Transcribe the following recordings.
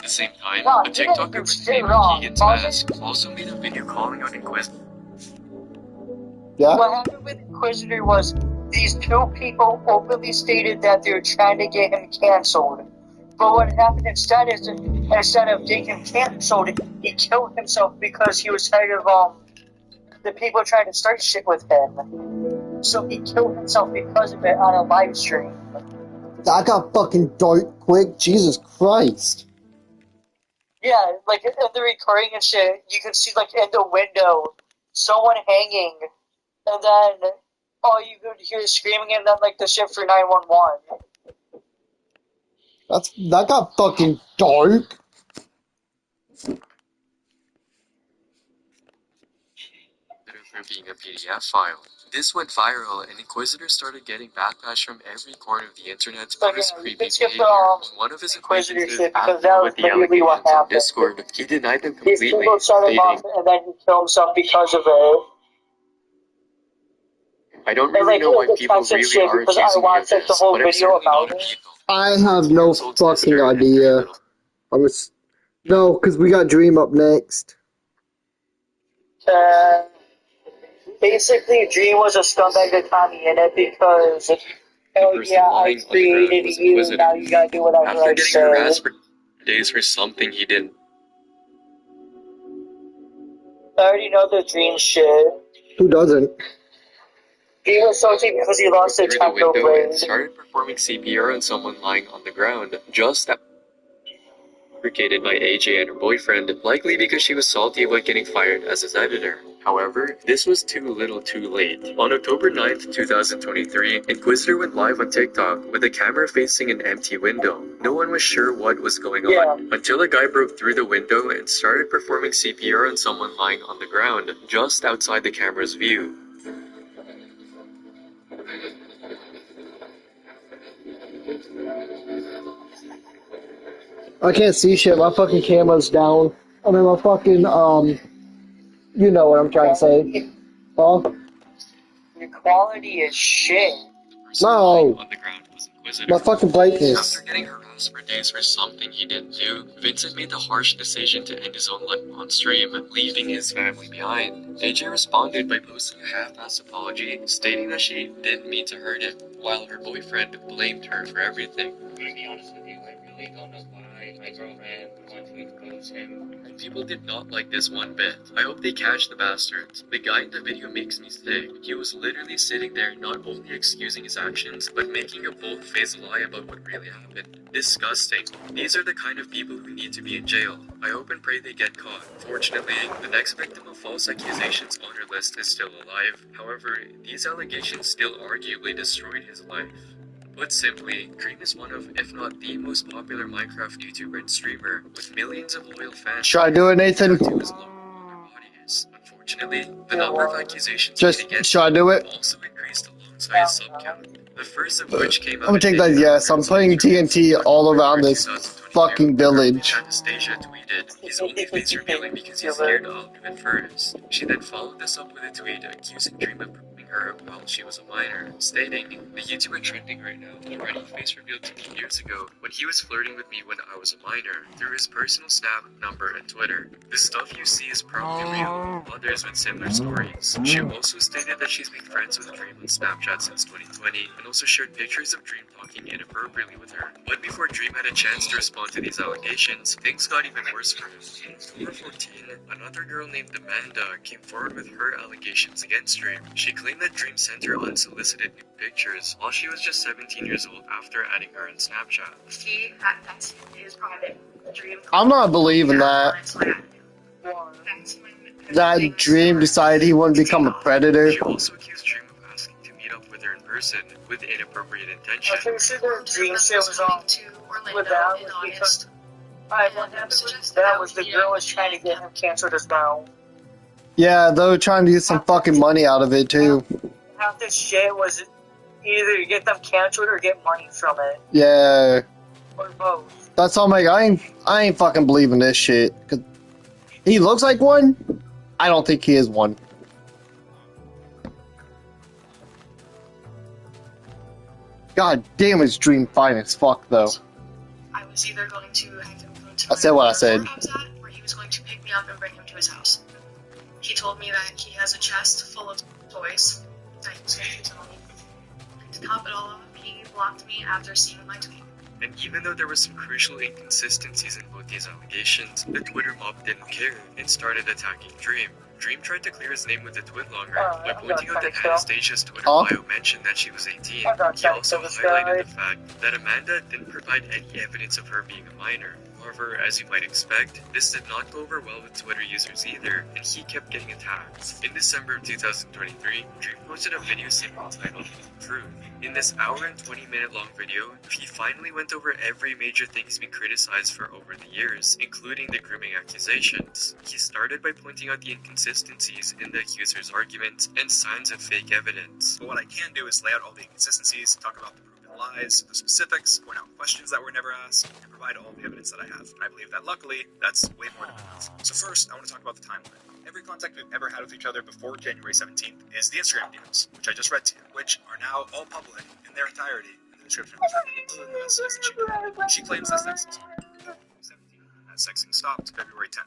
the same time, No, a TikToker with name Keegan's Mask also made a video calling out Inquisitor. Yeah? What happened with Inquisitor was these two people openly stated that they were trying to get him canceled. But what happened instead is, instead of getting him canceled, he killed himself because he was tired of the people trying to start shit with him. So he killed himself because of it on a live stream. That got fucking dark quick. Jesus Christ. Yeah, like in the recording and shit, you can see like in the window someone hanging, and then all you could hear is screaming, and then like the shit for 911. That got fucking dark. For being a PDF file. This went viral, and Inquisitor started getting backlash from every corner of the internet for his creepy behavior. One of his acquaintances asked him with the allegations on Discord, but he denied them completely, These people started off, and then he killed himself because of it. I don't really know why people really are accusing me of this, but I'm certainly not a pedo. I have no fucking idea. No, because we got Dream up next. Basically, Dream was a scumbag that caught me in it because, oh yeah, I created you, now you gotta do whatever After I getting say. harassed for days for something he didn't. I already know the Dream shit. Who doesn't? He was salty because he lost the Through the taco window blade. and started performing CPR on someone lying on the ground, just fabricated by AJ and her boyfriend, likely because she was salty about getting fired as his editor. However, this was too little too late. On October 9th, 2023, Inquisitor went live on TikTok with a camera facing an empty window. No one was sure what was going on, until a guy broke through the window and started performing CPR on someone lying on the ground, just outside the camera's view. I can't see shit. My fucking camera's down. I mean, my fucking, you know what I'm trying to say. Huh? Your quality is shit. No. On the ground was Inquisitor. My fucking brightness. After getting harassed for days for something he didn't do, Vincent made the harsh decision to end his own life on stream, leaving his family behind. AJ responded by posting a half-assed apology, stating that she didn't mean to hurt him, while her boyfriend blamed her for everything. To be honest with you, I really don't know why my girlfriend wanted to expose him. People did not like this one bit. I hope they catch the bastards. The guy in the video makes me sick. He was literally sitting there not only excusing his actions, but making a bold-faced lie about what really happened. Disgusting. These are the kind of people who need to be in jail. I hope and pray they get caught. Fortunately, the next victim of false accusations on her list is still alive. However, these allegations still arguably destroyed his life. Put simply, Dream is one of, if not the most popular Minecraft YouTuber and streamer, with millions of loyal fans. Should I do it, Nathan? Unfortunately, the number of accusations Should I do it? also increased alongside his sub count. The first of which came I'm gonna take that yes. I'm playing TNT all around this fucking village. Anastasia tweeted, "He's only face revealing because he's here to argue it first." She then followed this up with a tweet accusing Dream of grooming her while she was a minor, stating, "The YouTuber trending right now already face revealed to me years ago when he was flirting with me when I was a minor through his personal Snap, number, and Twitter. The stuff you see is probably real." Others with similar stories. She also stated that she's been friends with Dream on Snapchat since 2020 and also shared pictures of Dream talking inappropriately with her. But before Dream had a chance to respond to these allegations, things got even worse for him. In 2014, another girl named Amanda came forward with her allegations against Dream. She claimed that Dream sent her unsolicited nude pictures while she was just 17 years old after adding her on Snapchat. See, that's his private Dream. I'm not believing that. That Dream decided he wanted to become a predator. She also accused Dream of asking to meet up with her in person with inappropriate intention. I think the Dream shit was on with that because what happened with that was the girl was trying to get him canceled as well. Yeah, they were trying to get some fucking money out of it too. Half this shit was either get them canceled or get money from it. Yeah. Or both. That's all I ain't fucking believing this shit. 'Cause he looks like one. I don't think he is one. God damn, his Dream fine as fuck though. I was either going to have him go I said what I said. Where I was at, where he was going to pick me up and bring him to his house. He told me that he has a chest full of toys that he was going to tell me. And to top it all off, he blocked me after seeing my tweet. And even though there were some crucial inconsistencies in both these allegations, the Twitter mob didn't care and started attacking Dream. Dream tried to clear his name with the twin longer by pointing out that Anastasia's Twitter bio mentioned that she was 18. He also highlighted the fact that Amanda didn't provide any evidence of her being a minor. However, as you might expect, this did not go over well with Twitter users either, and he kept getting attacked. In December of 2023, Dream posted a video simply titled Proof. In this hour and 20-minute long video, he finally went over every major thing he's been criticized for over the years, including the grooming accusations. He started by pointing out the inconsistencies in the accuser's arguments and signs of fake evidence. But what I can do is lay out all the inconsistencies, talk about the proven lies, the specifics, point out questions that were never asked, and provide all the evidence that I have. And I believe that luckily, that's way more than enough. So first, I want to talk about the timeline. Every contact we've ever had with each other before January 17th is the Instagram DMs, which I just read to you, which are now all public in their entirety in the description of this video. Other than the messages that she claims has sexting started. As sexting stopped February 10th.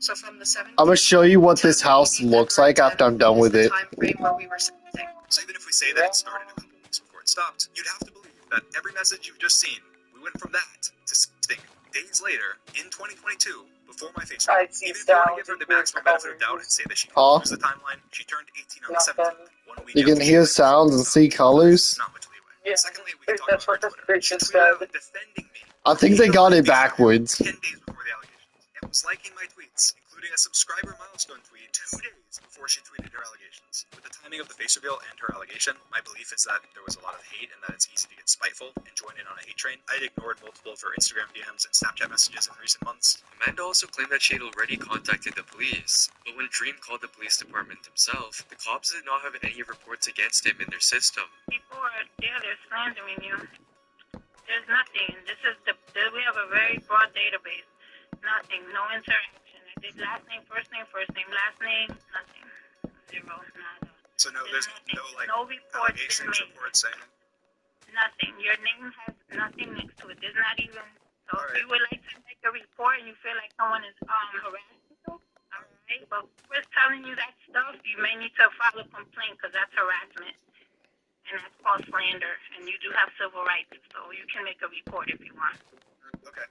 So from the 17th, I'm gonna show you what this house looks like after I'm done with it. time frame where we were sexting. So even if we say that it started a couple weeks before it stopped, you'd have to believe that every message you've just seen, we went from that to sexting days later in 2022 before my face. Even if you want to give her the maximum benefit of doubt and say that she knows the timeline, she turned 18 on the 17th. 1 week You can after hear she sounds and see colors. not much leeway. Yeah, Secondly, we can talk that's about what her the Twitter. bitch She said. tweeted out defending me. I think they got it backwards. 10 days before the allegations. And was liking my tweets, including a subscriber milestone tweet 2 days before she tweeted her allegations. With the timing of the face reveal and her allegation, my belief is that there was a lot of hate and that it's easy to get spiteful and join in on a hate train. I had ignored multiple of her Instagram DMs and Snapchat messages in recent months. Amanda also claimed that she had already contacted the police, but when Dream called the police department himself, the cops did not have any reports against him in their system. People are there, they're slandering you. There's nothing. We have a very broad database. Nothing, no interaction. I did last name, first name, last name, nothing. Zero, nada. So no, there's no like no reports allegations, been made. reports saying. Nothing. Your name has nothing next to it. There's not even. So All if you would like to make a report and you feel like someone is harassing you, alright. But whoever's telling you that stuff, you may need to file a complaint because that's harassment. And that's false slander. And you do have civil rights, so you can make a report if you want. Okay.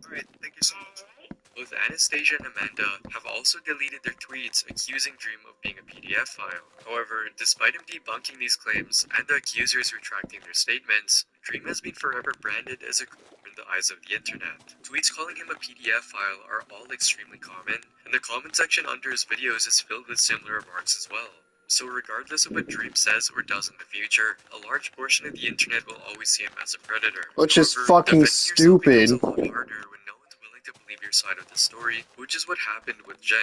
All right. Thank you so much. Alright? Both Anastasia and Amanda have also deleted their tweets accusing Dream of being a PDF file. However, despite him debunking these claims and the accusers retracting their statements, Dream has been forever branded as a criminal in the eyes of the internet. Tweets calling him a PDF file are all extremely common, and the comment section under his videos is filled with similar remarks as well. So regardless of what Dream says or does in the future, a large portion of the internet will always see him as a predator. Which is However, fucking defending yourself becomes stupid. a lot harder when no one's willing to believe your side of the story, which is what happened with Jen.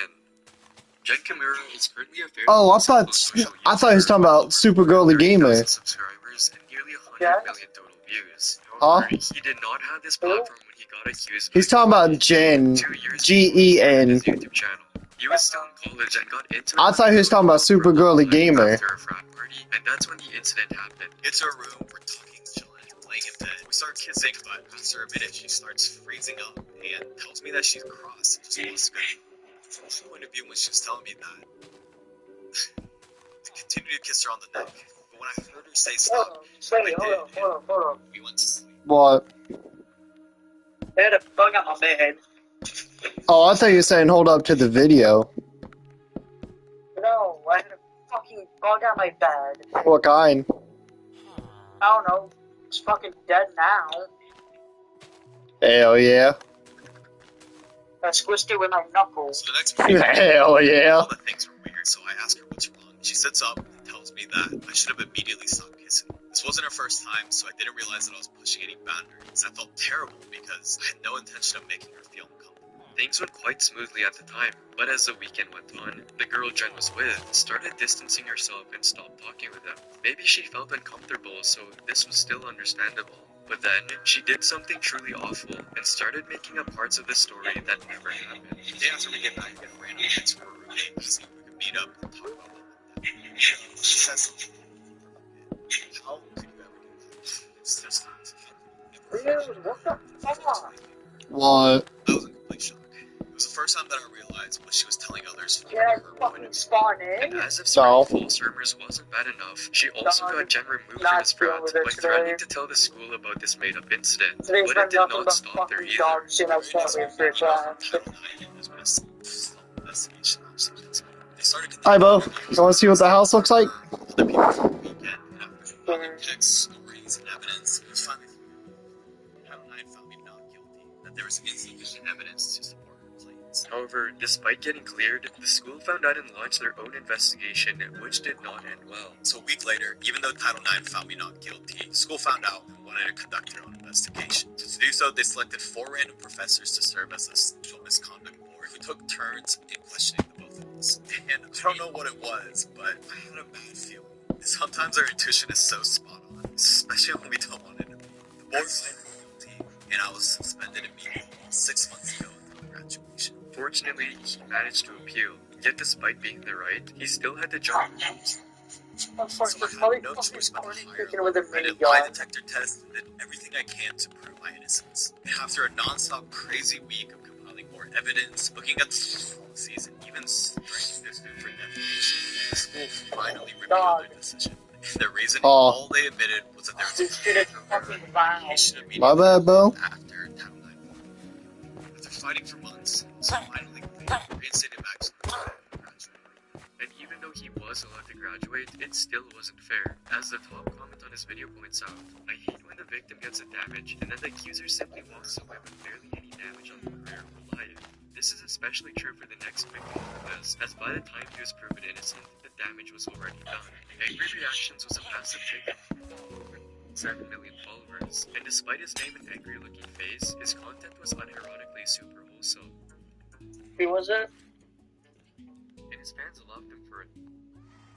Jen Kimura is currently a very Oh, I successful thought social he was talking about YouTuber Super with Girly over Gamer. 30,000 subscribers and nearly 100 million total views. However, he did not have this platform when he got accused. He's talking about Jen. 2 years G-E-N. his YouTube channel. He was still in college and got into I thought he was talking about Super Girly Gamer. after a frat party, and that's when the incident happened. It's our room. We're talking, chilling, laying in bed. We start kissing, but after a minute, she starts freezing up and tells me that she's cross. Just lost her. From her point of view, when she was telling me that, I continued to kiss her on the neck. But when I heard her say stop, Hold on. we went to sleep. What? I had a bug on my bed. Oh, I thought you were saying hold up to the video. No, I had a fucking bug on my bed. What kind? I don't know. It's fucking dead now. Hell yeah. I squished it with my knuckles. So the next morning, Hell yeah. all the things were weird, so I ask her what's wrong. She sits up and tells me that I should have immediately stopped kissing. This wasn't her first time, so I didn't realize that I was pushing any boundaries. I felt terrible because I had no intention of making her feel uncomfortable. Things went quite smoothly at the time, but as the weekend went on, the girl Jen was with started distancing herself and stopped talking with them. Maybe she felt uncomfortable, so this was still understandable. But then, she did something truly awful and started making up parts of the story that never happened. The day after we get back, we get a random chance for a roommate to see if we could meet up and talk about what happened. She says something. How could you ever do this? It's just Dude, what the fuck? What? I was was the first time that I realized what she was telling others from Yeah, her point fucking of view. spawn And in. as if spreading false rumors wasn't bad enough, she also got Jen removed from his frat by threatening to tell the school about this made-up incident. Today's But it been did nothing not but stop there fucking either. dog shit. I can't wait for it to happen. They started Hi, Bo. You want to see what the house looks like? other people for the weekend after providing pics, stories, and evidence. It was finally Title IX found me not guilty, that there was insufficient evidence to support her claims. However, despite getting cleared, the school found out and launched their own investigation, which did not end well. So a week later, even though Title IX found me not guilty, the school found out and wanted to conduct their own investigation. So to do so, they selected 4 random professors to serve as a sexual misconduct board who took turns in questioning the both of us. And I don't know what it was, but I had a bad feeling. Sometimes our intuition is so spot on, especially when we don't want it to be. The board found me guilty, and I was suspended immediately 6 months ago until graduation. Fortunately, he managed to appeal, yet despite being in the right, he still had to jump. Of course, So the I funny had no fucking choice but to party hire kicking with a I did mini lie gun. detector test and did everything I can to prove my innocence. And after a non-stop crazy week of compiling more evidence, looking at the policies, and even striking this dude for defamation, the school finally revealed their decision. And the reason all they admitted was that there was This shit is fucking loud. communication of My bad, Bo. after Title IX. After fighting for months, so finally reinstated back to graduate. And even though he was allowed to graduate, it still wasn't fair. As the top comment on his video points out, I hate when the victim gets the damage and then the accuser simply walks away with barely any damage on the career or life. This is especially true for the next victim as by the time he was proven innocent, the damage was already done. Angry Reactions was a massive takeoff with over 7 million followers, and despite his name and angry looking face, his content was unironically super wholesome. Who was it? And his fans loved him for it.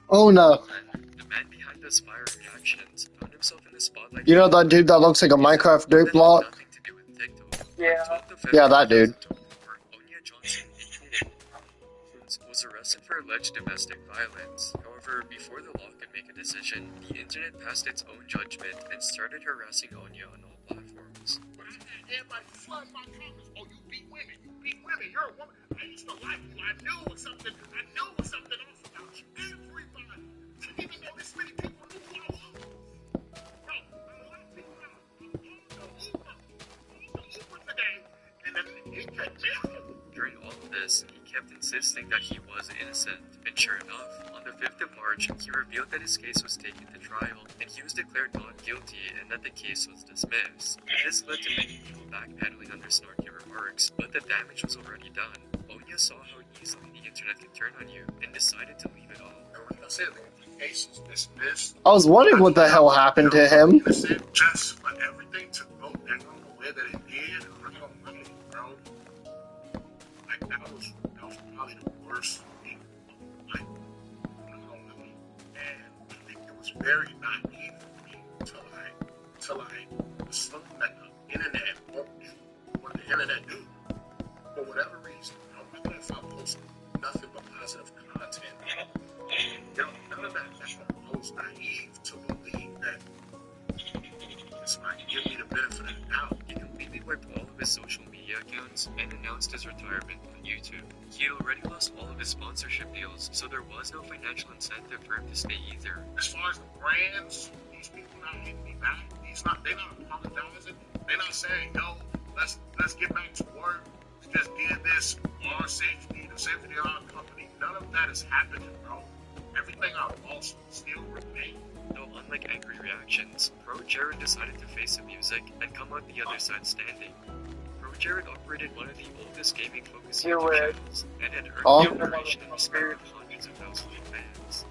Oh no. The man behind those fire reactions found himself in the spotlight. You know that dude that looks like a Minecraft dirt block? Nothing to do with TikTok. Yeah. Yeah, that dude. Onya Johnson was arrested for alleged domestic violence. However, before the law could make a decision, the internet passed its own judgment and started harassing Onya on all platforms. Everybody flood my comments. Oh, you beat women. You beat women. You're a woman. I used to like you. I knew it was something. I knew it was something else about you. Everybody. Didn't even know this many people knew who I was. Bro, I'm laughing now. I'm on the Uber today. And then he kept me out. During all of this, he kept insisting that he was innocent, and sure enough, on the 5th of March, he revealed that his case was taken to trial, and he was declared not guilty and that the case was dismissed. This led to many people backpedaling on their snarky remarks, but the damage was already done. Onya saw how easily the internet can turn on you, and decided to leave it all. And like I said, the case is dismissed. I was wondering what the hell happened to him. Innocent just for everything to go down the way that it did. I don't know, bro. Like that was probably the worst thing of my life. I don't know. And I think it was very naive for me till I was something that the internet won't do, what the internet do. For whatever reason, no matter if I post nothing but positive content, none of that. I was naive to believe that this might give me the benefit of the doubt. He completely wiped all of his social media accounts and announced his retirement on YouTube. He had already lost all of his sponsorship deals, so there was no financial incentive for him to stay either. As far as the brands, these people not hitting me back. They're not apologizing. They're not saying, yo, let's get back to work. We just did this for our safety, the safety of our company. None of that is happening, bro. Everything I lost still remains. Though unlike Angry Reactions, Pro Jared decided to face the music and come out the other side standing. Pro Jared operated one of the oldest gaming-focused YouTube channels and had earned the admiration and respect of hundreds of thousands of fans.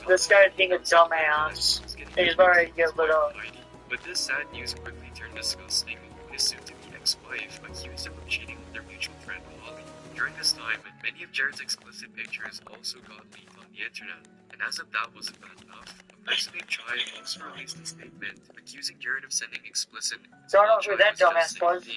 This guy being a dumbass. He's very good, But this sad news quickly turned disgusting when his soon-to-be ex-wife accused him of cheating with their mutual friend Holly. During this time, many of Jared's explicit pictures also got leaked on the internet. And as if that wasn't bad enough, a person named Chai also released a statement accusing Jared of sending explicit. Don't know who that dumbass was.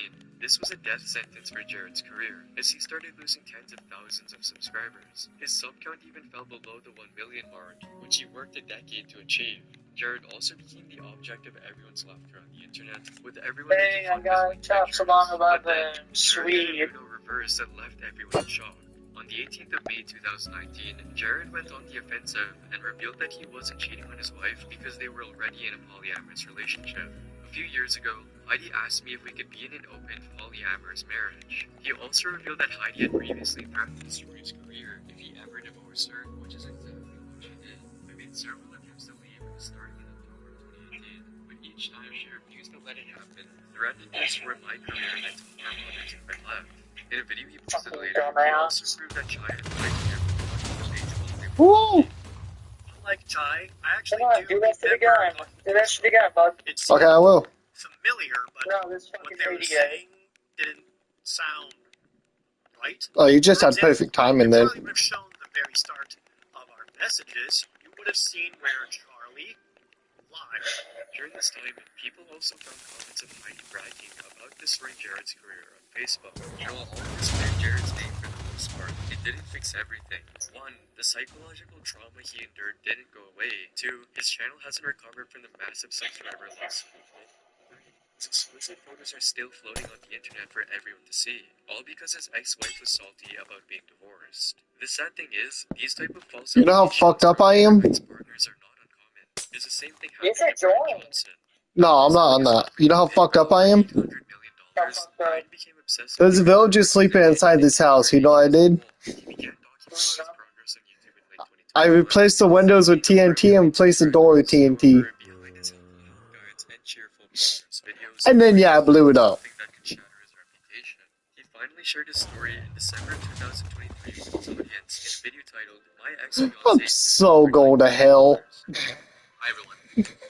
This was a death sentence for Jared's career, as he started losing tens of thousands of subscribers. His sub count even fell below the 1 million mark, which he worked a decade to achieve. Jared also became the object of everyone's laughter on the internet, with everyone Hey, I got Top Salon 11. Sweet. over reversed that left everyone in shock. On the 18th of May 2019, Jared went on the offensive and revealed that he wasn't cheating on his wife because they were already in a polyamorous relationship. A few years ago, Heidi asked me if we could be in an open polyamorous marriage. He also revealed that Heidi had previously threatened to destroy his career if he ever divorced her, which is exactly what she did. I made several attempts to leave, starting in October 2018, but each time she refused to let it happen, threatened to destroy my career and told her mother to turn left. In a video he posted later, he also proved that Chai had lied to him on the page Woo! Unlike Ty, I actually Come on, do do that shit remember again. talking Do that shit again, bud. It Okay, I will. familiar, but No, this what fucking they were radio. saying didn't sound right. Oh, you just For had example, perfect timing they then. probably would have shown the very start of our messages. You would have seen where Charlie lied. During this time, people also found comments of Heidi bragging about destroying Jared's career on Facebook. While all this cleared Jared's name for the most part, it didn't fix everything. 1. The psychological trauma he endured didn't go away. 2. His channel hasn't recovered from the massive subscriber loss. 3. His explicit photos are still floating on the internet for everyone to see, all because his ex-wife was salty about being divorced. The sad thing is, these type of false You know how fucked up I am? ex-partners are not uncommon. There's the same thing Yes, happening I to Brian joined. Johnson. No, I'm not on that. You know how fucked up I am? $800 million, Brian became obsessed There's with villagers sleeping inside this house. You know what I did? He began documenting his progress on YouTube in late 2020. I replaced the windows with TNT and replaced the door with TNT. Behind his guides and cheerful progress videos, And then, yeah, I blew it up. something that could shatter his reputation. He finally shared his story in December 2023 with his audience in a video titled "My Ex-Fiancé." I'm so going to hell. Hi everyone.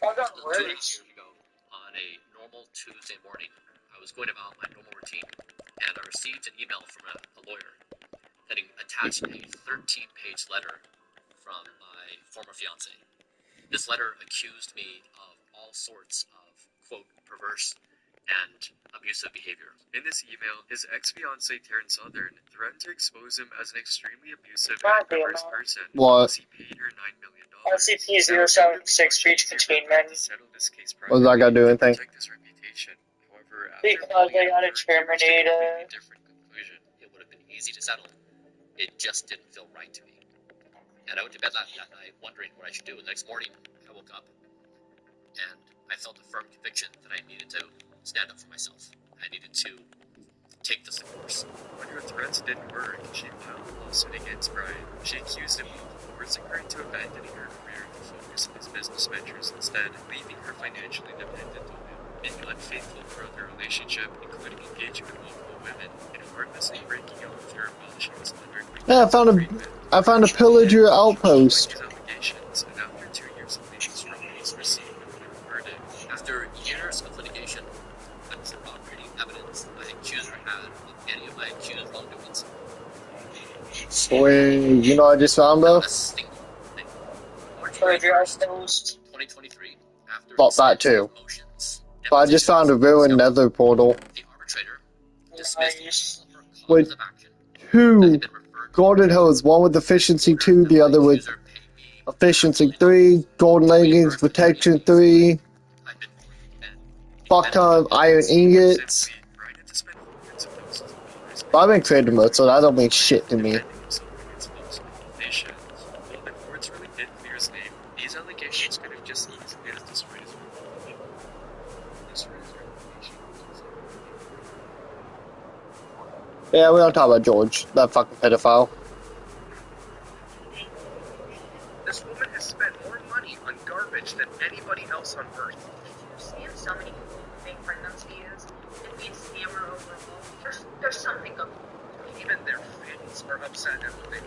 I got 2 words. years ago, on a normal Tuesday morning, I was going about my normal routine, and I received an email from a lawyer that attached a 13-page letter from my former fiance. This letter accused me of all sorts of, quote, perverse and abusive behavior. In this email, his ex-fiancé Terrence Southern threatened to expose him as an extremely abusive God and damn perverse it. person. What? He paid her $9 million. SCP-076 reach containment. To settle this case What does that got to do with to anything? protect his reputation. However, after Because they got mulling it over, he reached a terminated. completely different conclusion. It would have been easy to settle. It just didn't feel right to me. And I went to bed that night wondering what I should do. The next morning, I woke up and I felt a firm conviction that I needed to stand up for myself. I needed to take this course. When her threats didn't work, she filed a lawsuit against Brian. She accused him of forcing her into abandoning her career to focus on his business ventures instead, leaving her financially dependent on him. Being unfaithful throughout their relationship, including engaging with multiple women, and harmlessly breaking up with her while she was undergoing Yeah, I found a pillager outpost. his allegations, and after 2 years of legal struggles, received a guilty verdict. After years of litigation and corroborating evidence my accuser had of any of my accused wrongdoings, Sweet. You know what I just found though? a single thing. March Perjury 21st, post. 2023, after Thought that too. motions, But I just found a ruined nether portal. the arbitrator dismissed Nice. all her Wait. causes of action that Two had been referred to golden hose, one with efficiency 2, the other with accuser paying me efficiency 3, golden leggings, protection 3, I've been and fuck ton of iron ingots. Simply, Brian had to spend hundreds of thousands of dollars But I've been creative mode, so that don't mean shit to me. defending himself against false accusations. While the courts really did clear his name, these allegations could have just easily as destroyed his reputation. Destroyed his reputation. Yeah, we don't talk about George, that fucking pedophile. This woman has spent more money on garbage than anybody else on Earth. You've seen so many people make pregnancy views and be a scammer overall. There's something going on. Even their fans are upset at what they do.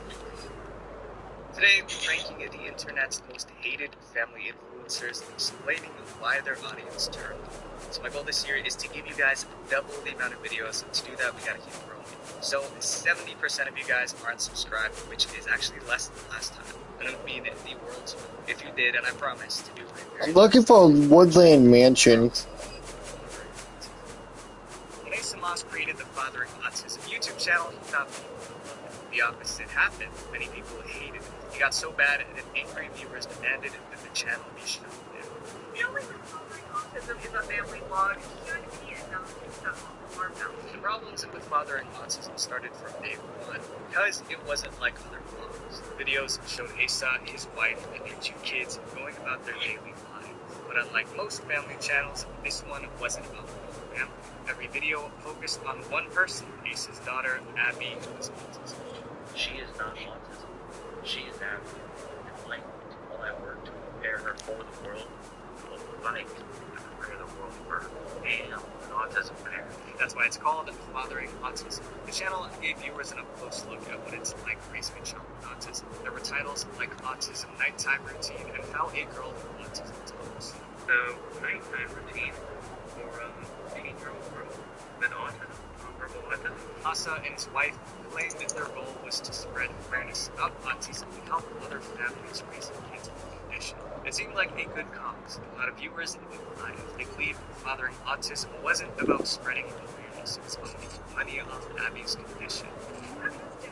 Today, we're ranking the internet's most hated family influencers and explaining why their audience turned. So my goal this year is to give you guys double the amount of videos, and to do that, we gotta keep growing. So 70% of you guys aren't subscribed, which is actually less than last time. I don't mean the world to you if you did, and I promise to do my very I'm looking for a woodland mansion. When Asa Moss created the Fathering Autism YouTube channel, he thought people would love it. The opposite happened. Many people hated it. He got so bad that angry viewers demanded that the channel be shut down. You know, we were following all Autism is a family blog. Should be enough stuff from our family. The problems with fathering autism started from day one because it wasn't like other blogs. Videos showed Asa, his wife, and their 2 kids going about their daily lives. But unlike most family channels, this one wasn't about the whole family. Every video focused on one person, Asa's daughter, Abby, who was autism. She is not autism. She is Abby. And like all that work to prepare her for the world, like to prepare the world for an autism parent. That's why it's called Fathering Autism. The channel gave viewers an up-close look at what it's like raising a child with autism. There were titles like Autism Nighttime Routine and How a Girl with Autism Talks. So, nighttime routine for a 18-year-old girl with autism, nonverbal autism. Asa and his wife claimed that their goal was to spread awareness about autism and help other families raise kids with the condition. It seemed like a good cause. A lot of viewers didn't buy it. They believed fathering autism wasn't about spreading awareness, it was about making money off Abby's condition.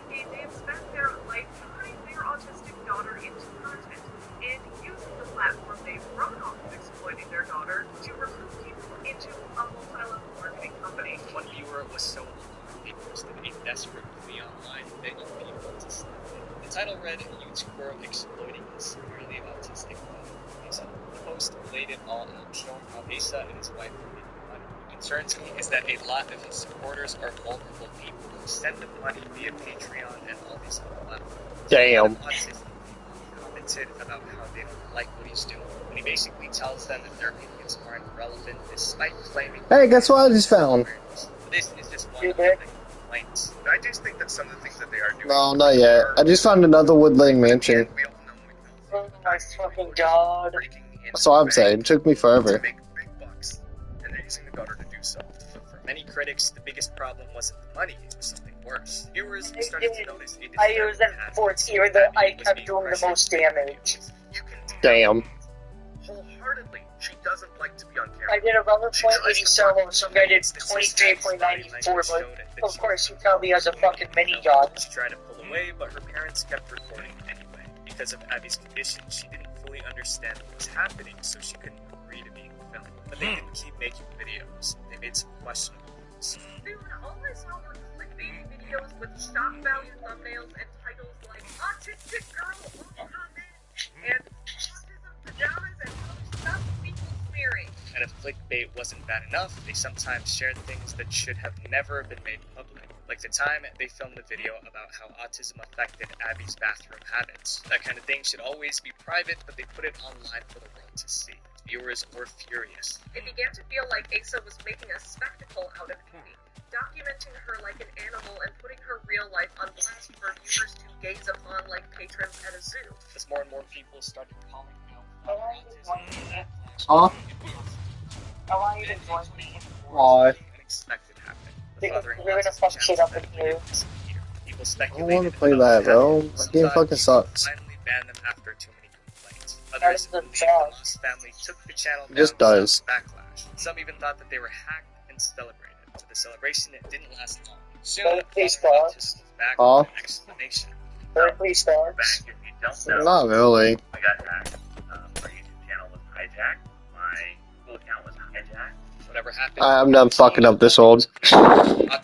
They have spent their life turning their autistic daughter into content and using the platform they've run off of exploiting their daughter to recruit people into a multi-level marketing company. One viewer was so alarmed, it posted a desperate plea online begging people to stop it. The title read, YouTuber exploiting a severely autistic daughter. The post laid it all out, showing how Asa and his wife were making money. What concerns me is that a lot of his supporters are vulnerable people who send them money via Patreon and all these other platforms. Damn. Autistic people commented about how they don't like what he's doing, and he basically tells them that their opinions aren't relevant despite claiming... Hey, guess what I just found? This is just one of the complaints. I just think that some of the things that they are doing. No, not yet. I just found another woodland mansion. We all know Oh my fucking god. breaking into That's all I'm the saying. bank It took me to forever. make big bucks, and they're using the daughter to do so. For many critics, the biggest problem wasn't the money, it was something worse. Viewers started to notice a I was in fourth year that I kept doing the most damage. You can tell Damn. wholeheartedly she doesn't like to be on camera. I did a rubber point with you solo, so I did 23.94, but of course he probably has a fucking minigun. She tried to pull away, but her parents kept recording anyway. Because of Abby's condition, she didn't fully understand what was happening, so she couldn't agree to being filmed. But they didn't keep making videos. They made some questionable ones. Dude, all I saw were clickbait videos with shock value thumbnails and titles like Autistic Girl on her man and Autism Pajamas and other stuff people smearing. And if clickbait wasn't bad enough, they sometimes shared things that should have never been made public. Like the time they filmed a video about how autism affected Abby's bathroom habits. That kind of thing should always be private, but they put it online for the world to see. Viewers were furious. It began to feel like Asa was making a spectacle out of Abby, documenting her like an animal and putting her real life on blast for viewers to gaze upon like patrons at a zoo. As more and more people started calling out autism, Huh? I want you to join me. Why? unexpected happened. We're gonna fuck shit up in here. People I speculated don't want to play that, bro. My Some game thought fucking he sucks. finally banned them after too many complaints. That Others is the believed the best. Moss family took the channel down Just without does. backlash. Some even thought that they were hacked and celebrated. But the celebration didn't last long. Soon, Don't please Father pause. Autism was back Huh? with an explanation. Berkeley stars. Back, if you don't know, Not really. I got hacked. My YouTube channel was hijacked. My Google account was hijacked. Whatever happened, I'm done fucking up this old. autism